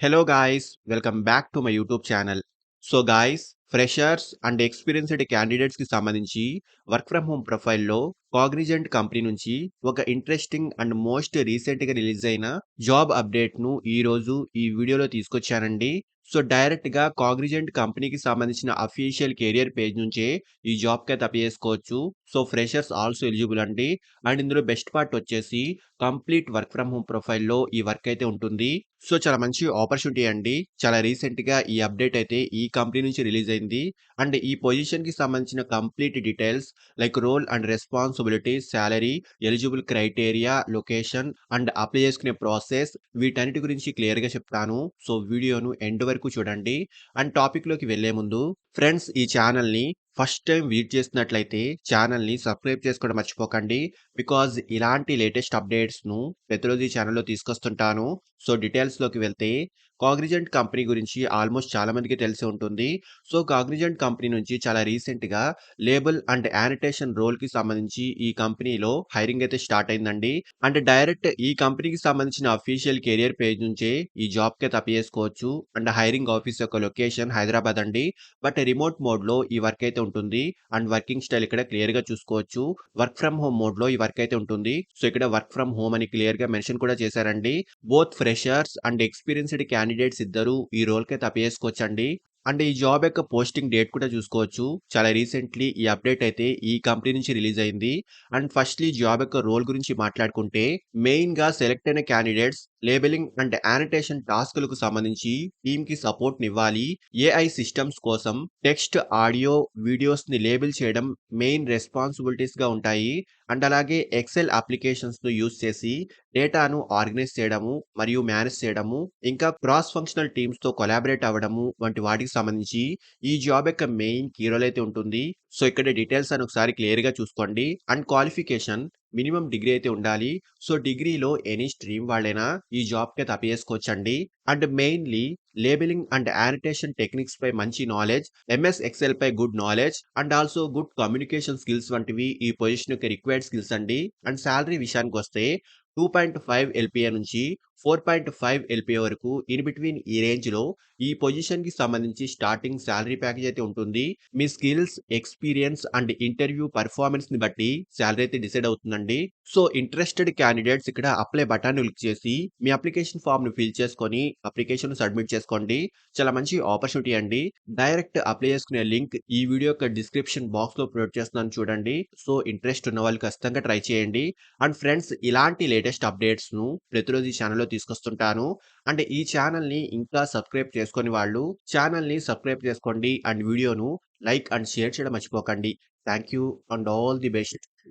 Hello guys, welcome back to my YouTube channel. So guys, freshers and experienced candidates కి సంబంధించి work from home ప్రొఫైల్లో Cognizant company నుంచి ఒక interesting and most recent గా release అయిన job update ను ఈ రోజు ఈ వీడియోలో తీసుకొచ్చానండి. సో డైరెక్ట్ గా కాగ్నిజెంట్ కంపెనీకి సంబంధించిన అఫీషియల్ కెరియర్ పేజ్ నుంచే ఈ జాబ్ కి అయితే అప్లై చేసుకోవచ్చు. సో ఫ్రెషర్స్ ఆల్సో ఎలిజిబుల్ అండి. అండ్ ఇందులో బెస్ట్ పార్ట్ వచ్చేసి కంప్లీట్ వర్క్ ఫ్రమ్ హోమ్ ప్రొఫైల్లో ఈ వర్క్ అయితే ఉంటుంది. సో చాలా మంచి ఆపర్చునిటీ అండి. చాలా రీసెంట్ గా ఈ అప్డేట్ అయితే ఈ కంపెనీ నుంచి రిలీజ్ అయింది. అండ్ ఈ పొజిషన్ కి సంబంధించిన complete details like role and responsibilities, salary, eligible criteria, location and apply చేసుకునే ప్రాసెస్ వీటన్నిటి గురించి క్లియర్ గా చెప్తాను. సో వీడియోను ఎండ్ వరకు చూడండి. అండ్ టాపిక్ లోకి వెళ్లే ముందు ఫ్రెండ్స్, ఈ ఛానల్ ని ఫస్ట్ టైం విజిట్ చేస్తున్నట్లయితే ఛానల్ ని సబ్స్క్రైబ్ చేసుకోవడం మర్చిపోకండి. బికాజ్ ఇలాంటి లేటెస్ట్ అప్డేట్స్ ను ప్రతిరోజు ఈ ఛానల్లో తీసుకొస్తుంటాను. సో డీటెయిల్స్ లోకి వెళ్తే కాగ్నిజెంట్ కంపెనీ గురించి ఆల్మోస్ట్ చాలా మందికి తెలిసి ఉంటుంది. సో కాగ్నిజెంట్ కంపెనీ నుంచి చాలా రీసెంట్ గా లేబుల్ అండ్ యానిటేషన్ రోల్ కి సంబంధించి ఈ కంపెనీలో హైరింగ్ అయితే స్టార్ట్ అయిందండి. అండ్ డైరెక్ట్ ఈ కంపెనీకి సంబంధించిన అఫీషియల్ కెరియర్ పేజ్ నుంచే ఈ జాబ్ కి తప్ప చేసుకోవచ్చు. అండ్ హైరింగ్ ఆఫీస్ యొక్క లొకేషన్ హైదరాబాద్ అండి. బట్ రిమోట్ మోడ్ లో ఈ వర్క్ అయితే ఉంటుంది. అండ్ వర్కింగ్ స్టైల్ ఇక్కడ క్లియర్ గా చూసుకోవచ్చు. వర్క్ ఫ్రమ్ హోమ్ మోడ్ లో ఈ వర్క్ అయితే ఉంటుంది. సో ఇక్కడ వర్క్ ఫ్రమ్ హోమ్ అని క్లియర్ గా మెన్షన్ కూడా చేశారండి. Both freshers and experienced candidates ఇద్దరు ఈ రోల్ కి తప్ప చేసుకోవచ్చండి. అండ్ ఈ జాబ్ యొక్క పోస్టింగ్ డేట్ కూడా చూసుకోవచ్చు. చాలా రీసెంట్లీ ఈ అప్డేట్ అయితే ఈ కంపెనీ నుంచి రిలీజ్ అయింది. అండ్ ఫస్ట్లీ జాబ్ యొక్క రోల్ గురించి మాట్లాడుకుంటే మెయిన్ గా సెలెక్ట్ అయిన క్యాండిడేట్స్ లేబెలింగ్ అండ్ యానిటేషన్ టాస్క్లకు సంబంధించి టీమ్ కి సపోర్ట్ నివ్వాలి. ఏఐ సిస్టమ్స్ కోసం టెక్స్ట్, ఆడియో, వీడియోస్ ని లేబుల్ చేయడం మెయిన్ రెస్పాన్సిబిలిటీస్ గా ఉంటాయి. అండ్ అలాగే ఎక్సెల్ అప్లికేషన్స్ ను యూజ్ చేసి డేటాను ఆర్గనైజ్ చేయడము మరియు మేనేజ్ చేయడము, ఇంకా క్రాస్ ఫంక్షనల్ టీమ్స్ తో కొలాబరేట్ అవ్వడము వంటి వాటికి సంబంధించి ఈ జాబ్ యొక్క మెయిన్ కీ రోల్ అయితే ఉంటుంది. సో ఇక్కడ డీటెయిల్స్ అని ఒకసారి క్లియర్ గా చూసుకోండి. అండ్ క్వాలిఫికేషన్ మినిమం డిగ్రీ అయితే ఉండాలి. సో డిగ్రీలో ఎనీ స్ట్రీమ్ వాళ్ళైనా ఈ జాబ్ కి అప్లై చేసుకోవచ్చండి. And mainly labeling and annotation techniques పై మంచి నాలెడ్జ్, ఎంఎస్ ఎక్సెల్ పై good knowledge and also good communication skills వంటివి ఈ పొజిషన్ యొక్క రిక్వైర్డ్ స్కిల్స్ అండి. అండ్ శాలరీ విషయానికి వస్తే 2.5 ఎల్పిఏ నుంచి 4.5 ఎల్పిఏ వరకు ఇన్ బిట్వీన్ ఈ రేంజ్ లో ఈ పొజిషన్ కి సంబంధించి స్టార్టింగ్ శాలరీ ప్యాకేజ్ అయితే ఉంటుంది. మీ skills, experience and interview performance ని బట్టి శాలరీ అయితే డిసైడ్ అవుతుందండి. సో ఇంట్రెస్టెడ్ క్యాండిడేట్స్ ఇక్కడ అప్లై బటన్ క్లిక్ చేసి మీ అప్లికేషన్ ఫామ్ ను ఫిల్ చేసుకొని అప్లికేషన్ సబ్మిట్ చేసుకోండి. చాలా మంచి ఆపర్చునిటీ అండి. డైరెక్ట్ అప్లై చేసుకునే లింక్ ఈ వీడియో యొక్క డిస్క్రిప్షన్ బాక్స్ లో ప్రొవైడ్ చేస్తున్నాను చూడండి. సో ఇంట్రెస్ట్ ఉన్న వాళ్ళు ఖచ్చితంగా ట్రై చేయండి. అండ్ ఫ్రెండ్స్, ఇలాంటి లేటెస్ట్ అప్డేట్స్ ను ప్రతిరోజు ఈ ఛానల్లో తీసుకొస్తుంటాను. అండ్ ఈ ఛానల్ ని ఇంకా సబ్స్క్రైబ్ చేసుకొని వాళ్ళు ఛానల్ ని సబ్స్క్రైబ్ చేసుకోండి. అండ్ వీడియోను లైక్ అండ్ షేర్ చేయడం మర్చిపోకండి. Thank you and all the best.